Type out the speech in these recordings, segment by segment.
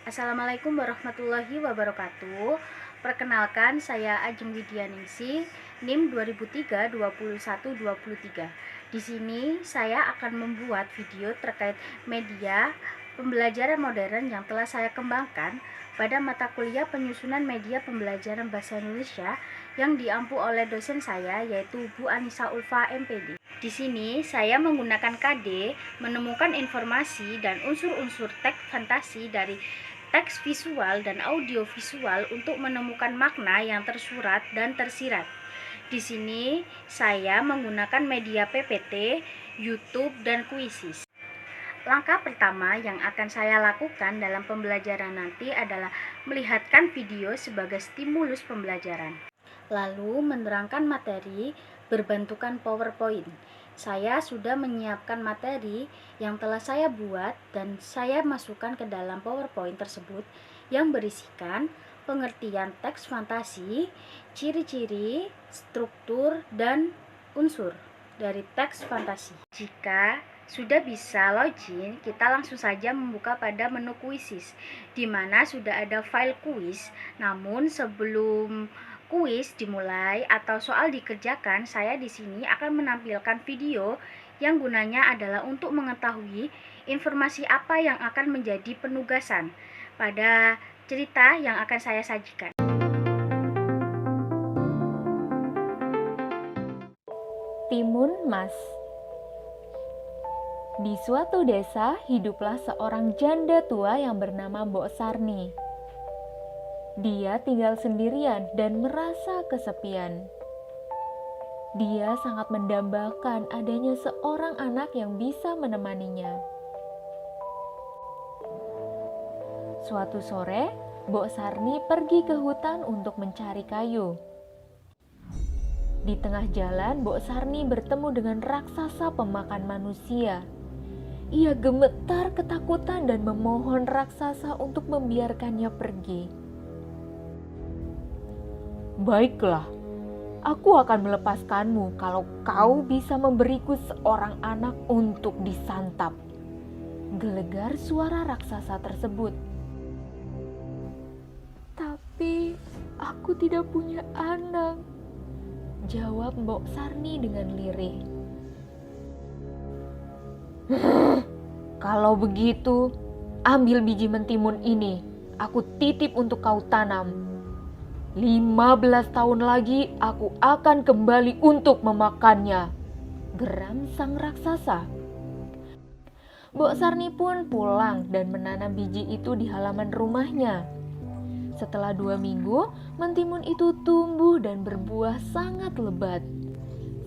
Assalamualaikum warahmatullahi wabarakatuh. Perkenalkan, saya Ajeng Widyaningsih, NIM 2003-2123. Di sini saya akan membuat video terkait media pembelajaran modern yang telah saya kembangkan pada mata kuliah penyusunan media pembelajaran bahasa Indonesia yang diampu oleh dosen saya, yaitu Bu Anissa Ulfa MPD. Di sini saya menggunakan KD menemukan informasi dan unsur-unsur teks fantasi dari teks visual dan audio visual untuk menemukan makna yang tersurat dan tersirat. Di sini saya menggunakan media PPT, YouTube, dan Quizizz. Langkah pertama yang akan saya lakukan dalam pembelajaran nanti adalah melihatkan video sebagai stimulus pembelajaran, lalu menerangkan materi berbentukan PowerPoint. Saya sudah menyiapkan materi yang telah saya buat dan saya masukkan ke dalam PowerPoint tersebut yang berisikan pengertian teks fantasi, ciri-ciri, struktur, dan unsur dari teks fantasi. Jika sudah bisa login, kita langsung saja membuka pada menu Quizizz, di mana sudah ada file kuis. Namun sebelum kuis dimulai atau soal dikerjakan, saya di sini akan menampilkan video yang gunanya adalah untuk mengetahui informasi apa yang akan menjadi penugasan pada cerita yang akan saya sajikan. Timun Mas. Di suatu desa hiduplah seorang janda tua yang bernama Mbok Sarni. Dia tinggal sendirian dan merasa kesepian. Dia sangat mendambakan adanya seorang anak yang bisa menemaninya. Suatu sore, Mbok Sarni pergi ke hutan untuk mencari kayu. Di tengah jalan, Mbok Sarni bertemu dengan raksasa pemakan manusia. Ia gemetar ketakutan dan memohon raksasa untuk membiarkannya pergi. "Baiklah, aku akan melepaskanmu kalau kau bisa memberiku seorang anak untuk disantap," gelegar suara raksasa tersebut. "Tapi aku tidak punya anak," jawab Mbok Sarni dengan lirih. "Kalau begitu, ambil biji mentimun ini, aku titip untuk kau tanam. 15 tahun lagi aku akan kembali untuk memakannya," geram sang raksasa. Mbok Sarni pun pulang dan menanam biji itu di halaman rumahnya. Setelah 2 minggu, mentimun itu tumbuh dan berbuah sangat lebat.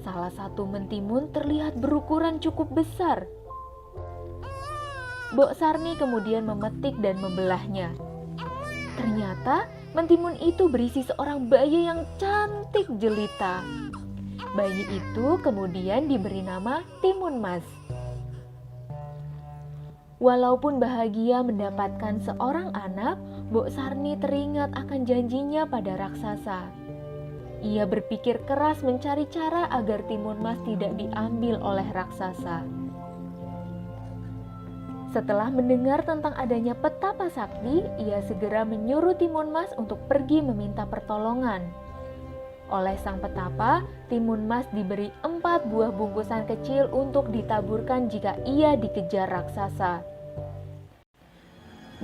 Salah satu mentimun terlihat berukuran cukup besar. Mbok Sarni kemudian memetik dan membelahnya. Ternyata mentimun itu berisi seorang bayi yang cantik jelita. Bayi itu kemudian diberi nama Timun Mas. Walaupun bahagia mendapatkan seorang anak, Mbok Sarni teringat akan janjinya pada raksasa. Ia berpikir keras mencari cara agar Timun Mas tidak diambil oleh raksasa. Setelah mendengar tentang adanya petapa sakti, ia segera menyuruh Timun Mas untuk pergi meminta pertolongan. Oleh sang petapa, Timun Mas diberi 4 buah bungkusan kecil untuk ditaburkan jika ia dikejar raksasa.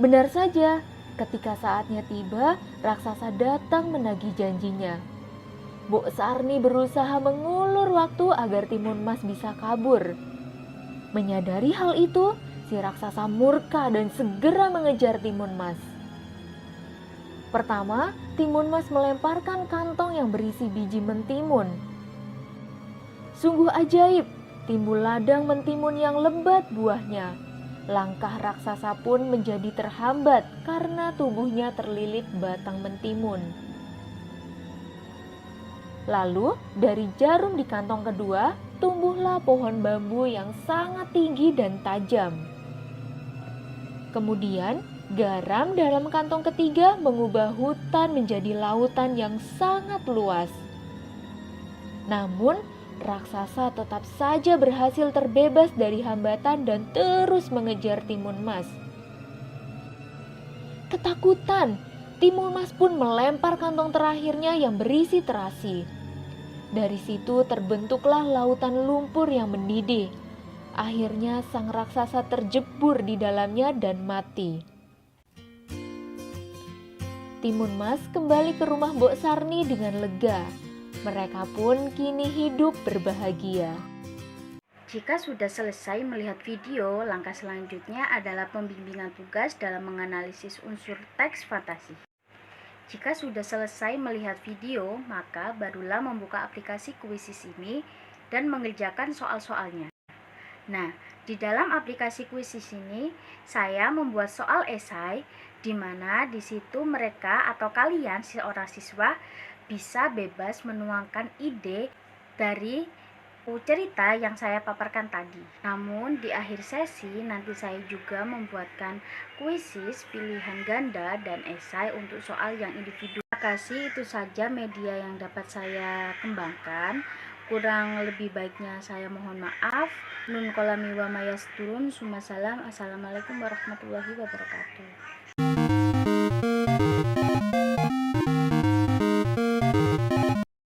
Benar saja, ketika saatnya tiba, raksasa datang menagih janjinya. Mbok Sarni berusaha mengulur waktu agar Timun Mas bisa kabur. Menyadari hal itu, si raksasa murka dan segera mengejar Timun Mas. Pertama, Timun Mas melemparkan kantong yang berisi biji mentimun. Sungguh ajaib, timbul ladang mentimun yang lebat buahnya. Langkah raksasa pun menjadi terhambat karena tubuhnya terlilit batang mentimun. Lalu, dari jarum di kantong kedua, tumbuhlah pohon bambu yang sangat tinggi dan tajam. Kemudian, garam dalam kantong ketiga mengubah hutan menjadi lautan yang sangat luas. Namun, raksasa tetap saja berhasil terbebas dari hambatan dan terus mengejar Timun Mas. Ketakutan, Timun Mas pun melempar kantong terakhirnya yang berisi terasi. Dari situ terbentuklah lautan lumpur yang mendidih. Akhirnya sang raksasa terjebur di dalamnya dan mati. Timun Mas kembali ke rumah Mbok Sarni dengan lega. Mereka pun kini hidup berbahagia. Jika sudah selesai melihat video, langkah selanjutnya adalah pembimbingan tugas dalam menganalisis unsur teks fantasi. Jika sudah selesai melihat video, maka barulah membuka aplikasi Quizzes ini dan mengerjakan soal-soalnya. Nah, di dalam aplikasi Quizzes ini, saya membuat soal esai di mana di situ mereka atau kalian seorang siswa bisa bebas menuangkan ide dari cerita yang saya paparkan tadi. Namun di akhir sesi nanti saya juga membuatkan kuisis pilihan ganda dan esai untuk soal yang individu. Terima kasih, itu saja media yang dapat saya kembangkan. Kurang lebih baiknya saya mohon maaf. Nun kolami wa mayasturun. Sumasalam. Assalamualaikum warahmatullahi wabarakatuh.